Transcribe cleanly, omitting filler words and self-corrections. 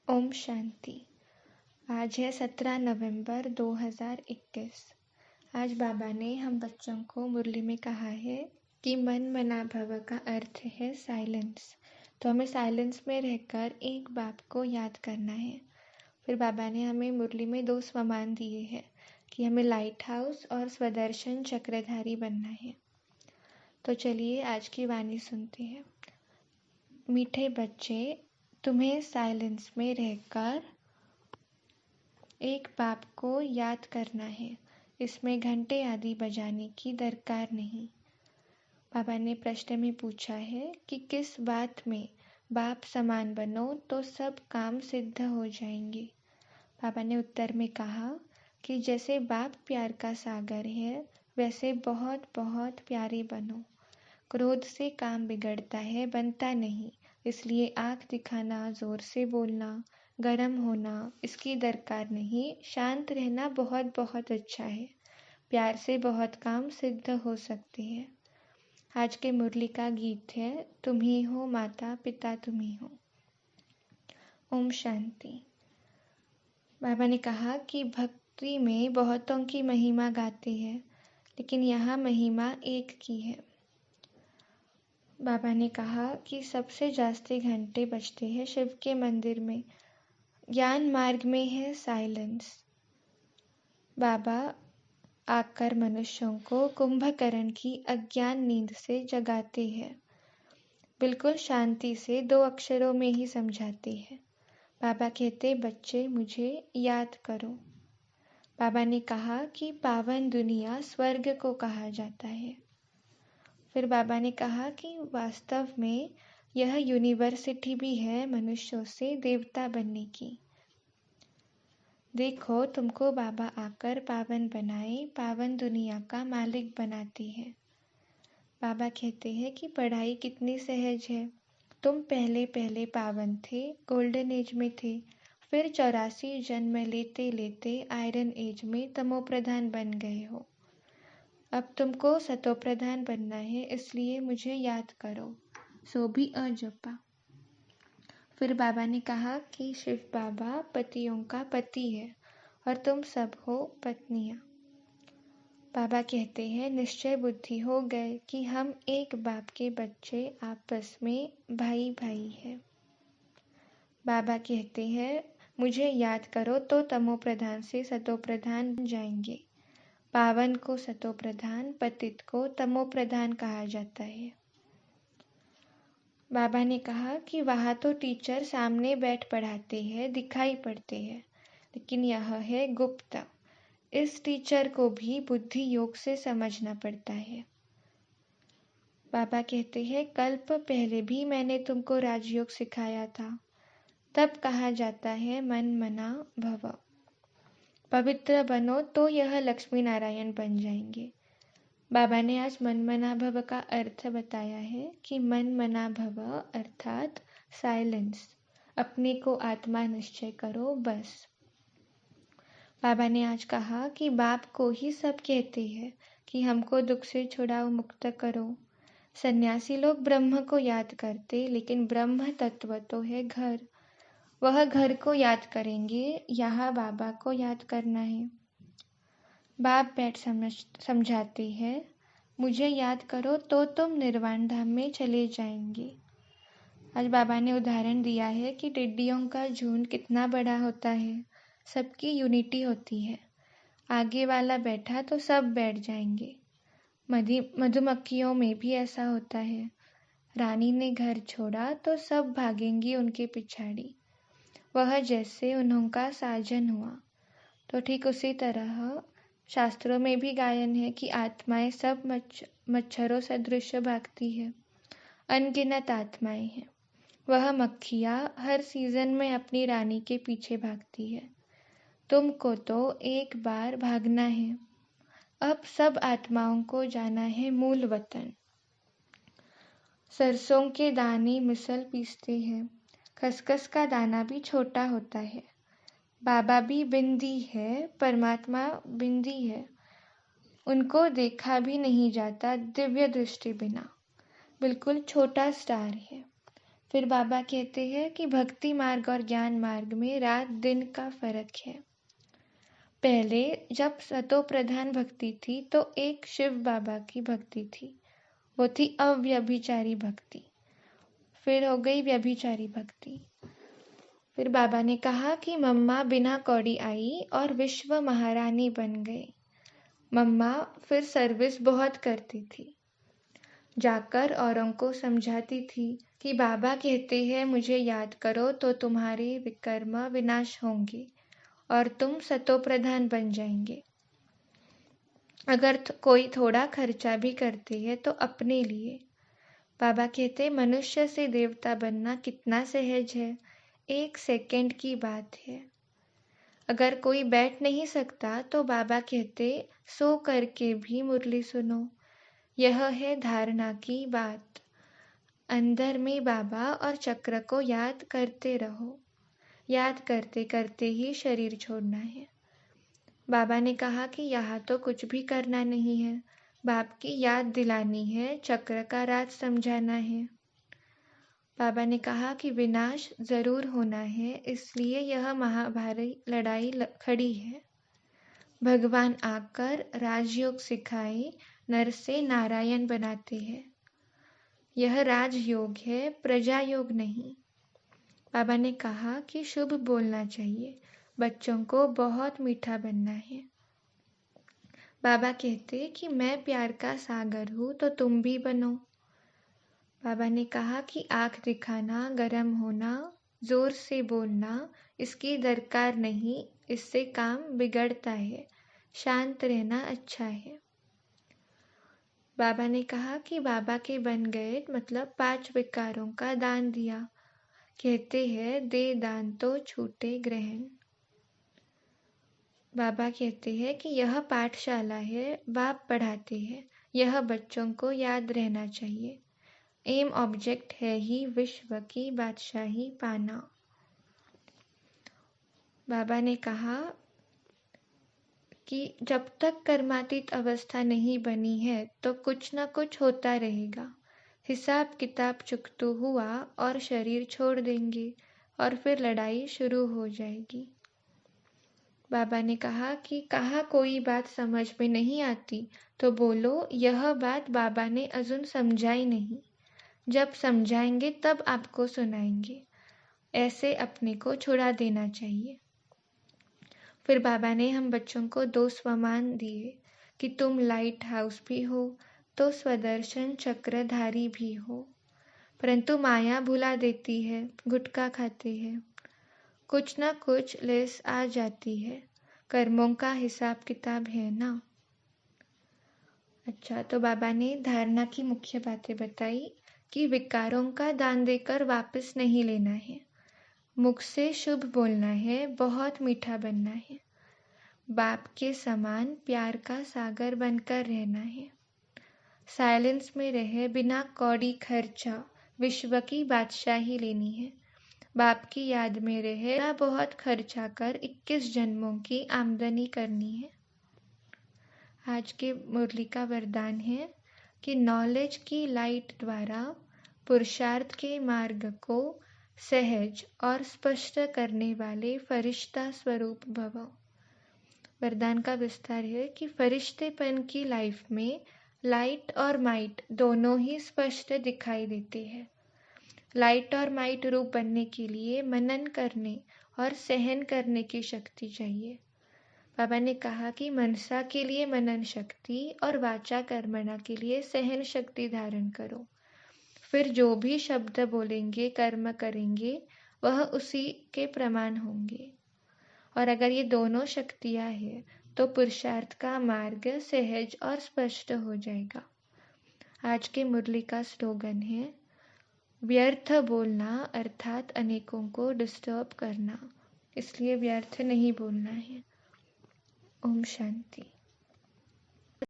ओम शांति। आज है 17 नवंबर 2021। आज बाबा ने हम बच्चों को मुरली में कहा है कि मन मना भव का अर्थ है साइलेंस। तो हमें साइलेंस में रहकर एक बाप को याद करना है। फिर बाबा ने हमें मुरली में 2 स्वमान दिए हैं कि हमें लाइट हाउस और स्वदर्शन चक्रधारी बनना है। तो चलिए आज की वाणी सुनते हैं। मीठे बच्चे, तुम्हें साइलेंस में रहकर एक बाप को याद करना है। इसमें घंटे आदि बजाने की दरकार नहीं। बाबा ने प्रश्न में पूछा है कि किस बात में बाप समान बनो तो सब काम सिद्ध हो जाएंगे। बाबा ने उत्तर में कहा कि जैसे बाप प्यार का सागर है वैसे बहुत बहुत प्यारे बनो। क्रोध से काम बिगड़ता है, बनता नहीं। इसलिए आँख दिखाना, जोर से बोलना, गरम होना इसकी दरकार नहीं। शांत रहना बहुत बहुत अच्छा है। प्यार से बहुत काम सिद्ध हो सकते हैं। आज के मुरली का गीत है, तुम ही हो माता पिता तुम ही हो। ओम शांति। बाबा ने कहा कि भक्ति में बहुतों की महिमा गाते हैं, लेकिन यहाँ महिमा एक की है। बाबा ने कहा कि सबसे जास्ती घंटे बजते हैं शिव के मंदिर में। ज्ञान मार्ग में है साइलेंस। बाबा आकर मनुष्यों को कुंभकर्ण की अज्ञान नींद से जगाते हैं। बिल्कुल शांति से 2 अक्षरों में ही समझाते हैं। बाबा कहते, बच्चे मुझे याद करो। बाबा ने कहा कि पावन दुनिया स्वर्ग को कहा जाता है। फिर बाबा ने कहा कि वास्तव में यह यूनिवर्सिटी भी है मनुष्यों से देवता बनने की। देखो, तुमको बाबा आकर पावन बनाए, पावन दुनिया का मालिक बनाते हैं। बाबा कहते हैं कि पढ़ाई कितनी सहज है। तुम पहले पहले पावन थे, गोल्डन एज में थे। फिर 84 जन्म लेते लेते आयरन एज में तमोप्रधान बन गए हो। अब तुमको सतोप्रधान बनना है, इसलिए मुझे याद करो। सो भी अजपा। फिर बाबा ने कहा कि शिव बाबा पतियों का पति है और तुम सब हो पत्नियां। बाबा कहते हैं निश्चय बुद्धि हो गए कि हम एक बाप के बच्चे, आपस में भाई भाई हैं। बाबा कहते हैं मुझे याद करो तो तमोप्रधान से सतोप्रधान बन जाएंगे। पावन को सतोप्रधान, पतित को तमोप्रधान कहा जाता है। बाबा ने कहा कि वहाँ तो टीचर सामने बैठ पढ़ाते हैं, दिखाई पड़ते हैं, लेकिन यह है गुप्त। इस टीचर को भी बुद्धि योग से समझना पड़ता है। बाबा कहते हैं कल्प पहले भी मैंने तुमको राजयोग सिखाया था। तब कहा जाता है मन मना भव। पवित्र बनो तो यह लक्ष्मी नारायण बन जाएंगे। बाबा ने आज मन मना भव का अर्थ बताया है कि मन मना भव अर्थात साइलेंस। अपने को आत्मा निश्चय करो बस। बाबा ने आज कहा कि बाप को ही सब कहते हैं कि हमको दुख से छुड़ाओ, मुक्त करो। सन्यासी लोग ब्रह्म को याद करते, लेकिन ब्रह्म तत्व तो है घर। वह घर को याद करेंगे, यहाँ बाबा को याद करना है। बाप बैठ समझाते हैं, मुझे याद करो तो तुम निर्वाण धाम में चले जाएंगे। आज बाबा ने उदाहरण दिया है कि टिड्डियों का झुंड कितना बड़ा होता है। सबकी यूनिटी होती है। आगे वाला बैठा तो सब बैठ जाएंगे। मधुमक्खियों में भी ऐसा होता है। रानी ने घर छोड़ा तो सब भागेंगी उनके पिछाड़ी। वह जैसे उन्होंका साजन हुआ। तो ठीक उसी तरह शास्त्रों में भी गायन है कि आत्माएं सब मच्छरों सदृश भागती है। अनगिनत आत्माएं हैं। वह मक्खियाँ हर सीजन में अपनी रानी के पीछे भागती है। तुमको तो एक बार भागना है। अब सब आत्माओं को जाना है मूल वतन। सरसों के दाने मिसल पीसते हैं। खसखस का दाना भी छोटा होता है। बाबा भी बिंदी है, परमात्मा बिंदी है। उनको देखा भी नहीं जाता दिव्य दृष्टि बिना। बिल्कुल छोटा स्टार है। फिर बाबा कहते हैं कि भक्ति मार्ग और ज्ञान मार्ग में रात दिन का फर्क है। पहले जब सतो प्रधान भक्ति थी तो एक शिव बाबा की भक्ति थी, वो थी अव्यभिचारी भक्ति। फिर हो गई व्यभिचारी भक्ति। फिर बाबा ने कहा कि मम्मा बिना कौड़ी आई और विश्व महारानी बन गई। मम्मा फिर सर्विस बहुत करती थी, जाकर औरों को समझाती थी कि बाबा कहते हैं मुझे याद करो तो तुम्हारे विकर्म विनाश होंगे और तुम सतो प्रधान बन जाएंगे। अगर कोई थोड़ा खर्चा भी करते हैं तो अपने लिए। बाबा कहते मनुष्य से देवता बनना कितना सहज है, 1 सेकंड की बात है। अगर कोई बैठ नहीं सकता तो बाबा कहते सो करके भी मुरली सुनो। यह है धारणा की बात। अंदर में बाबा और चक्र को याद करते रहो। याद करते करते ही शरीर छोड़ना है। बाबा ने कहा कि यहाँ तो कुछ भी करना नहीं है, बाप की याद दिलानी है, चक्र का राज समझाना है। बाबा ने कहा कि विनाश जरूर होना है, इसलिए यह महाभारी लड़ाई खड़ी है। भगवान आकर राजयोग सिखाए, नर से नारायण बनाते हैं। यह राजयोग है, प्रजा योग नहीं। बाबा ने कहा कि शुभ बोलना चाहिए, बच्चों को बहुत मीठा बनना है। बाबा कहते कि मैं प्यार का सागर हूँ तो तुम भी बनो। बाबा ने कहा कि आंख दिखाना, गर्म होना, जोर से बोलना, इसकी दरकार नहीं, इससे काम बिगड़ता है। शांत रहना अच्छा है। बाबा ने कहा कि बाबा के बन गए मतलब 5 विकारों का दान दिया। कहते हैं दे दान तो छूटे ग्रहण। बाबा कहते हैं कि यह पाठशाला है, बाप पढ़ाते हैं, यह बच्चों को याद रहना चाहिए। एम ऑब्जेक्ट है ही विश्व की बादशाही पाना। बाबा ने कहा कि जब तक कर्मातीत अवस्था नहीं बनी है तो कुछ न कुछ होता रहेगा। हिसाब किताब चुकतू हुआ और शरीर छोड़ देंगे और फिर लड़ाई शुरू हो जाएगी। बाबा ने कहा कि कहा कोई बात समझ में नहीं आती तो बोलो यह बात बाबा ने अजून समझाई नहीं, जब समझाएंगे तब आपको सुनाएंगे। ऐसे अपने को छुड़ा देना चाहिए। फिर बाबा ने हम बच्चों को 2 स्वमान दिए कि तुम लाइट हाउस भी हो तो स्वदर्शन चक्रधारी भी हो। परंतु माया भुला देती है, गुटखा खाते हैं, कुछ ना कुछ लेस आ जाती है। कर्मों का हिसाब किताब है ना। अच्छा, तो बाबा ने धारणा की मुख्य बातें बताई कि विकारों का दान देकर वापस नहीं लेना है, मुख से शुभ बोलना है, बहुत मीठा बनना है, बाप के समान प्यार का सागर बनकर रहना है, साइलेंस में रहे बिना कौड़ी खर्चा, विश्व की बादशाही लेनी है, बाप की याद में रहे ना बहुत खर्चा कर 21 जन्मों की आमदनी करनी है। आज के मुरली का वरदान है कि नॉलेज की लाइट द्वारा पुरुषार्थ के मार्ग को सहज और स्पष्ट करने वाले फरिश्ता स्वरूप भव। वरदान का विस्तार है कि फरिश्तेपन की लाइफ में लाइट और माइट दोनों ही स्पष्ट दिखाई देते हैं। लाइट और माइट रूप बनने के लिए मनन करने और सहन करने की शक्ति चाहिए। बाबा ने कहा कि मनसा के लिए मनन शक्ति और वाचा कर्मणा के लिए सहन शक्ति धारण करो। फिर जो भी शब्द बोलेंगे, कर्म करेंगे, वह उसी के प्रमाण होंगे। और अगर ये दोनों शक्तियां हैं तो पुरुषार्थ का मार्ग सहज और स्पष्ट हो जाएगा। आज के मुरली का स्लोगन है व्यर्थ बोलना अर्थात अनेकों को डिस्टर्ब करना, इसलिए व्यर्थ नहीं बोलना है। ओम शांति।